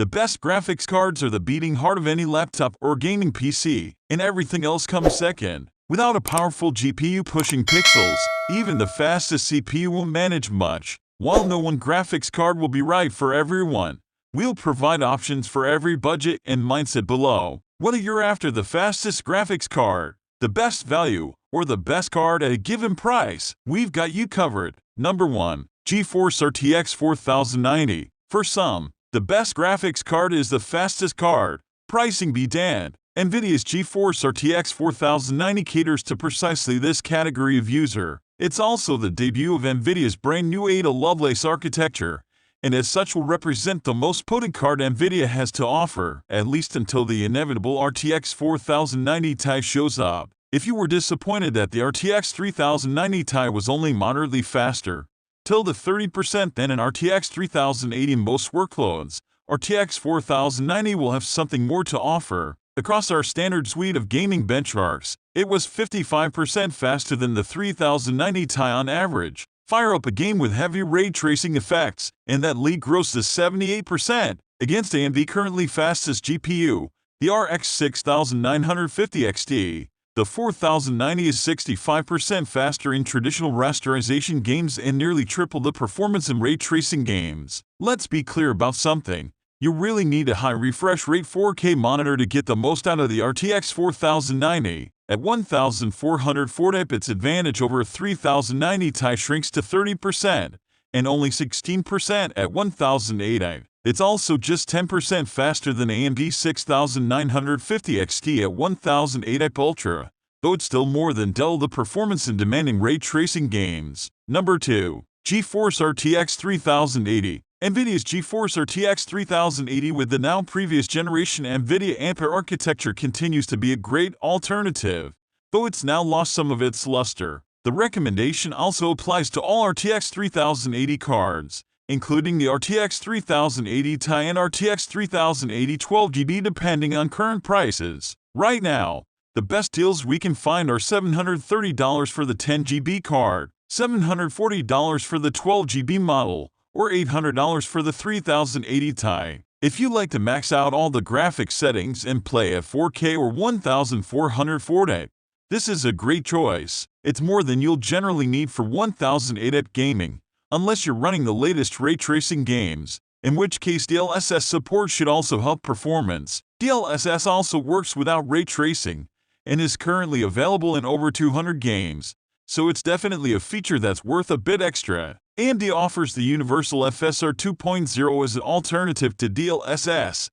The best graphics cards are the beating heart of any laptop or gaming PC, and everything else comes second. Without a powerful GPU pushing pixels, even the fastest CPU won't manage much. While no one graphics card will be right for everyone, we'll provide options for every budget and mindset below. Whether you're after the fastest graphics card, the best value, or the best card at a given price, we've got you covered. Number 1. GeForce RTX 4090. For some, the best graphics card is the fastest card. Pricing be damned. NVIDIA's GeForce RTX 4090 caters to precisely this category of user. It's also the debut of NVIDIA's brand new Ada Lovelace architecture, and as such will represent the most potent card NVIDIA has to offer, at least until the inevitable RTX 4090 Ti shows up. If you were disappointed that the RTX 3090 Ti was only moderately faster, till the 30% than an RTX 3080 in most workloads, RTX 4090 will have something more to offer. Across our standard suite of gaming benchmarks, it was 55% faster than the 3090 Ti on average. Fire up a game with heavy ray tracing effects, and that lead grows to 78% against AMD currently fastest GPU, the RX 6950 XT. The 4090 is 65% faster in traditional rasterization games and nearly triple the performance in ray tracing games. Let's be clear about something. You really need a high refresh rate 4K monitor to get the most out of the RTX 4090. At 1440 its advantage over a 3090 Ti shrinks to 30%, and only 16% at 1080. It's also just 10% faster than AMD 6950 XT at 1080 Ultra, though it's still more than double the performance in demanding ray tracing games. Number 2. GeForce RTX 3080. NVIDIA's GeForce RTX 3080 with the now previous generation NVIDIA Ampere architecture continues to be a great alternative, though it's now lost some of its luster. The recommendation also applies to all RTX 3080 cards, including the RTX 3080 Ti and RTX 3080 12GB depending on current prices. Right now, the best deals we can find are $730 for the 10GB card, $740 for the 12GB model, or $800 for the 3080 Ti. If you like to max out all the graphics settings and play at 4K or 1440, this is a great choice. It's more than you'll generally need for 1080 gaming, unless you're running the latest ray tracing games, in which case DLSS support should also help performance. DLSS also works without ray tracing, and is currently available in over 200 games, so it's definitely a feature that's worth a bit extra. AMD offers the Universal FSR 2.0 as an alternative to DLSS,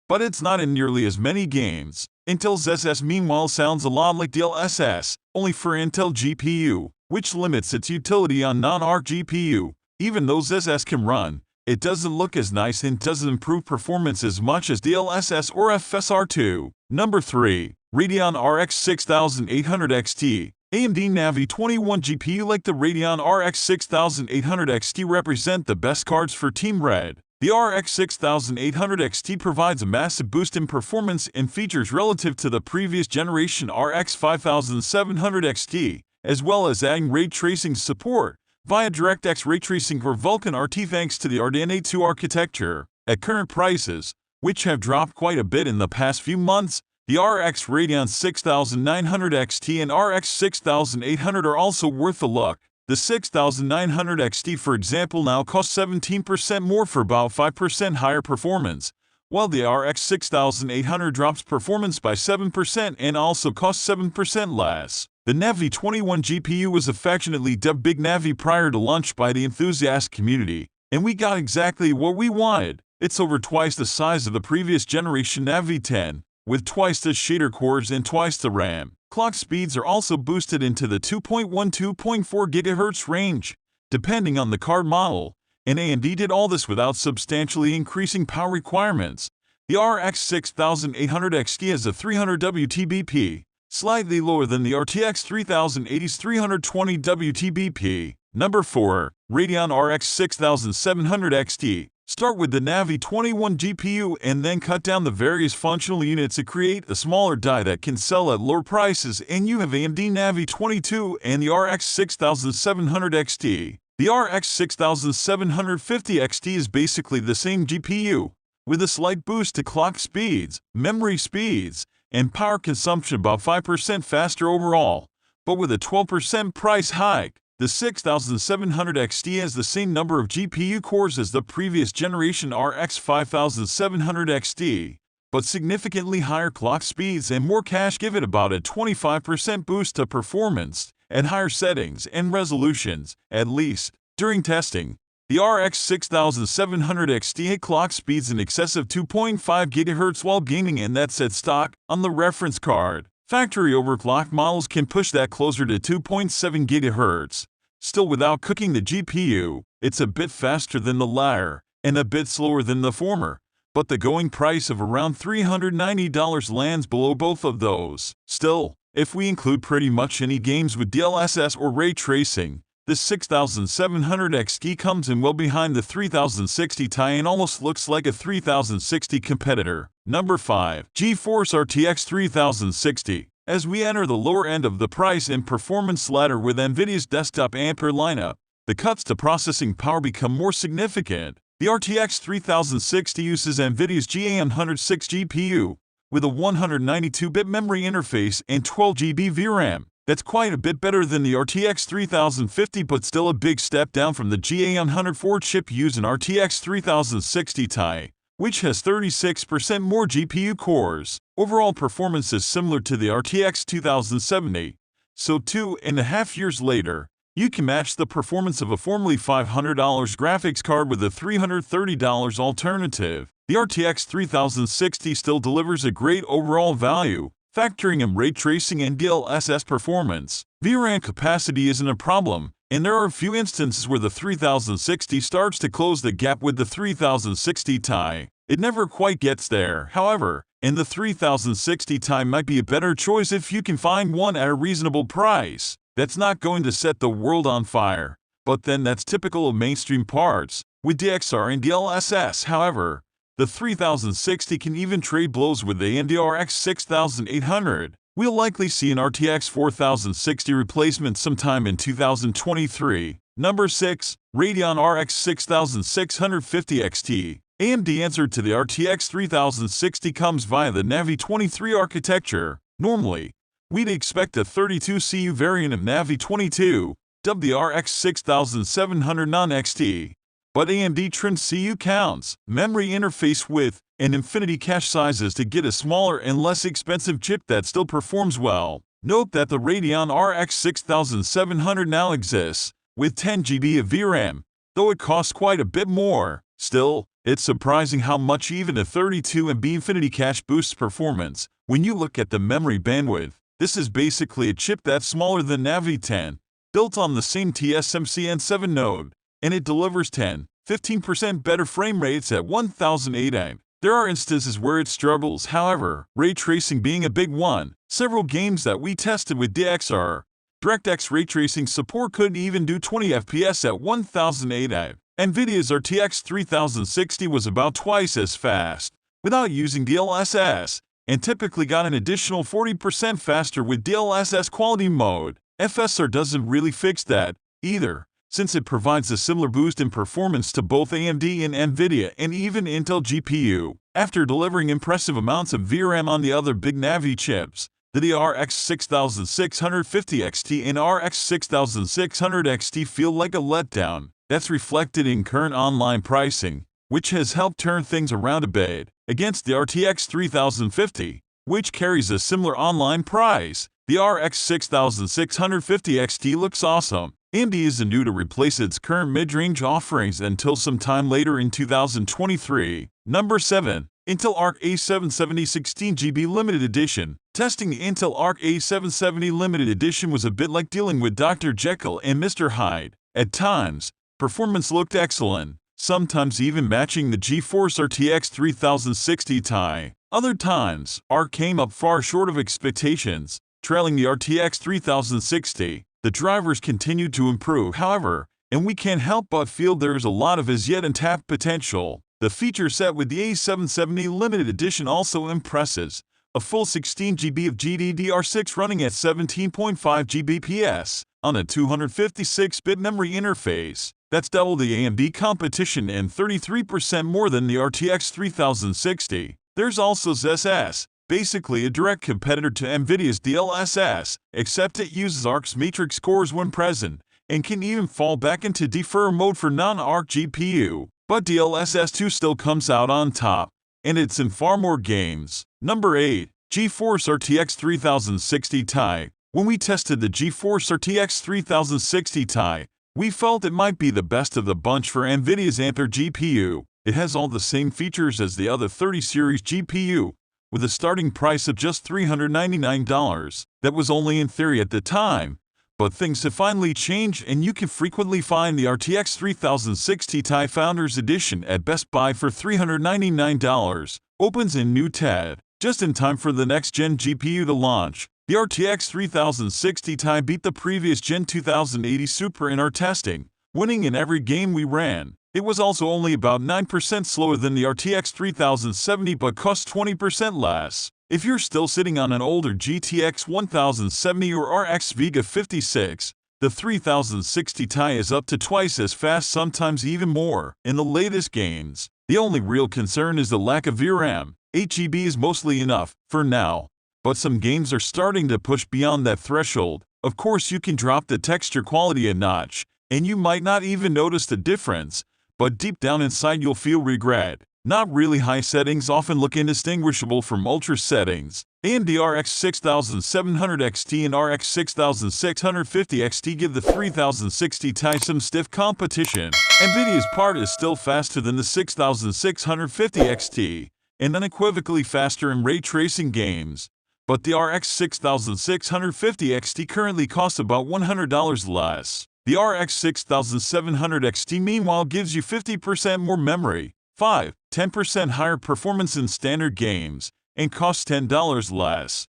but it's not in nearly as many games. Intel's SS meanwhile sounds a lot like DLSS, only for Intel GPU, which limits its utility on non-ARC GPU. Even though SS can run, it doesn't look as nice and doesn't improve performance as much as DLSS or FSR2. Number 3. Radeon RX 6800 XT. AMD Navi 21 GPU like the Radeon RX 6800 XT represent the best cards for Team Red. The RX 6800 XT provides a massive boost in performance and features relative to the previous generation RX 5700 XT, as well as adding ray tracing support via DirectX ray tracing or Vulkan RT thanks to the Radeon A2 architecture. At current prices, which have dropped quite a bit in the past few months, the RX Radeon 6900 XT and RX 6800 are also worth a look. The 6900 XT, for example, now costs 17% more for about 5% higher performance, while the RX 6800 drops performance by 7% and also costs 7% less. The Navi 21 GPU was affectionately dubbed Big Navi prior to launch by the enthusiast community, and we got exactly what we wanted. It's over twice the size of the previous generation Navi 10. With twice the shader cores and twice the RAM. Clock speeds are also boosted into the 2.1–2.4 GHz range, depending on the card model, and AMD did all this without substantially increasing power requirements. The RX 6800 XT has a 300 WTBP, slightly lower than the RTX 3080's 320 WTBP. Number 4. Radeon RX 6700 XT. Start with the Navi 21 GPU and then cut down the various functional units to create a smaller die that can sell at lower prices, and you have AMD Navi 22 and the RX 6700 XT. The RX 6750 XT is basically the same GPU, with a slight boost to clock speeds, memory speeds, and power consumption about 5% faster overall, but with a 12% price hike. The 6700 XT has the same number of GPU cores as the previous generation RX 5700 XT, but significantly higher clock speeds and more cache give it about a 25% boost to performance at higher settings and resolutions, at least. During testing, the RX 6700 XT hit clock speeds in excess of 2.5 GHz while gaming, and that's at stock on the reference card. Factory overclock models can push that closer to 2.7 GHz. Still, without cooking the GPU, it's a bit faster than the latter and a bit slower than the former, but the going price of around $390 lands below both of those. Still, if we include pretty much any games with DLSS or ray tracing, the 6700 XT comes in well behind the 3060 Ti and almost looks like a 3060 competitor. Number 5. GeForce RTX 3060. As we enter the lower end of the price and performance ladder with NVIDIA's desktop Ampere lineup, the cuts to processing power become more significant. The RTX 3060 uses NVIDIA's GA106 GPU with a 192-bit memory interface and 12GB VRAM. That's quite a bit better than the RTX 3050, but still a big step down from the GA104 chip used in RTX 3060 Ti, which has 36% more GPU cores. Overall performance is similar to the RTX 2070, so 2.5 years later, you can match the performance of a formerly $500 graphics card with a $330 alternative. The RTX 3060 still delivers a great overall value, factoring in ray tracing and DLSS performance. VRAM capacity isn't a problem, and there are a few instances where the 3060 starts to close the gap with the 3060 Ti. It never quite gets there, however, and the 3060 Ti might be a better choice if you can find one at a reasonable price. That's not going to set the world on fire, but then that's typical of mainstream parts. With DXR and DLSS, however, the 3060 can even trade blows with the AMD RX 6800. We'll likely see an RTX 4060 replacement sometime in 2023. Number 6. Radeon RX 6650 XT. AMD answer to the RTX 3060 comes via the Navi 23 architecture. Normally, we'd expect a 32 CU variant of Navi 22, dubbed the RX 6700 non-XT. But AMD trimmed CU counts, memory interface width, and infinity cache sizes to get a smaller and less expensive chip that still performs well. Note that the Radeon RX 6700 now exists, with 10GB of VRAM, though it costs quite a bit more. Still, it's surprising how much even a 32MB infinity cache boosts performance. When you look at the memory bandwidth, this is basically a chip that's smaller than Navi 10, built on the same TSMC N7 node, and it delivers 10–15% better frame rates at 1080. There are instances where it struggles, however, ray tracing being a big one. Several games that we tested with DXR, DirectX ray tracing support couldn't even do 20 FPS at 1080. NVIDIA's RTX 3060 was about twice as fast, without using DLSS, and typically got an additional 40% faster with DLSS quality mode. FSR doesn't really fix that, either, since it provides a similar boost in performance to both AMD and NVIDIA and even Intel GPU. After delivering impressive amounts of VRAM on the other big Navi chips, the RX 6650 XT and RX 6600 XT feel like a letdown. That's reflected in current online pricing, which has helped turn things around a bit. Against the RTX 3050, which carries a similar online price, the RX 6650 XT looks awesome. AMD isn't due to replace its current mid-range offerings until sometime later in 2023. Number 7. Intel Arc A770 16GB Limited Edition. Testing the Intel Arc A770 Limited Edition was a bit like dealing with Dr. Jekyll and Mr. Hyde. At times, performance looked excellent, sometimes even matching the GeForce RTX 3060 Ti. Other times, Arc came up far short of expectations, trailing the RTX 3060. The drivers continued to improve, however, and we can't help but feel there is a lot of as yet untapped potential. The feature set with the A770 Limited Edition also impresses. A full 16GB of GDDR6 running at 17.5 Gbps on a 256-bit memory interface. That's double the AMD competition and 33% more than the RTX 3060. There's also ZSS, basically a direct competitor to NVIDIA's DLSS, except it uses ARC's matrix cores when present, and can even fall back into defer mode for non-ARC GPU. But DLSS 2 still comes out on top, and it's in far more games. Number 8. GeForce RTX 3060 Ti. When we tested the GeForce RTX 3060 Ti, we felt it might be the best of the bunch for NVIDIA's Ampere GPU. It has all the same features as the other 30 series GPU, with a starting price of just $399. That was only in theory at the time, but things have finally changed and you can frequently find the RTX 3060 Ti Founders Edition at Best Buy for $399. Opens in new TED, just in time for the next-gen GPU to launch. The RTX 3060 Ti beat the previous Gen 2080 Super in our testing, winning in every game we ran. It was also only about 9% slower than the RTX 3070 but cost 20% less. If you're still sitting on an older GTX 1070 or RX Vega 56, the 3060 Ti is up to twice as fast, sometimes even more, in the latest games. The only real concern is the lack of VRAM. 8 GB is mostly enough, for now. But some games are starting to push beyond that threshold. Of course, you can drop the texture quality a notch, and you might not even notice the difference, but deep down inside you'll feel regret. Not really high settings often look indistinguishable from ultra settings. AMD RX 6700 XT and RX 6650 XT give the 3060 Ti some stiff competition. NVIDIA's part is still faster than the 6650 XT, and unequivocally faster in ray tracing games. But the RX 6650 XT currently costs about $100 less. The RX 6700 XT meanwhile gives you 50% more memory, 10% higher performance in standard games, and costs $10 less.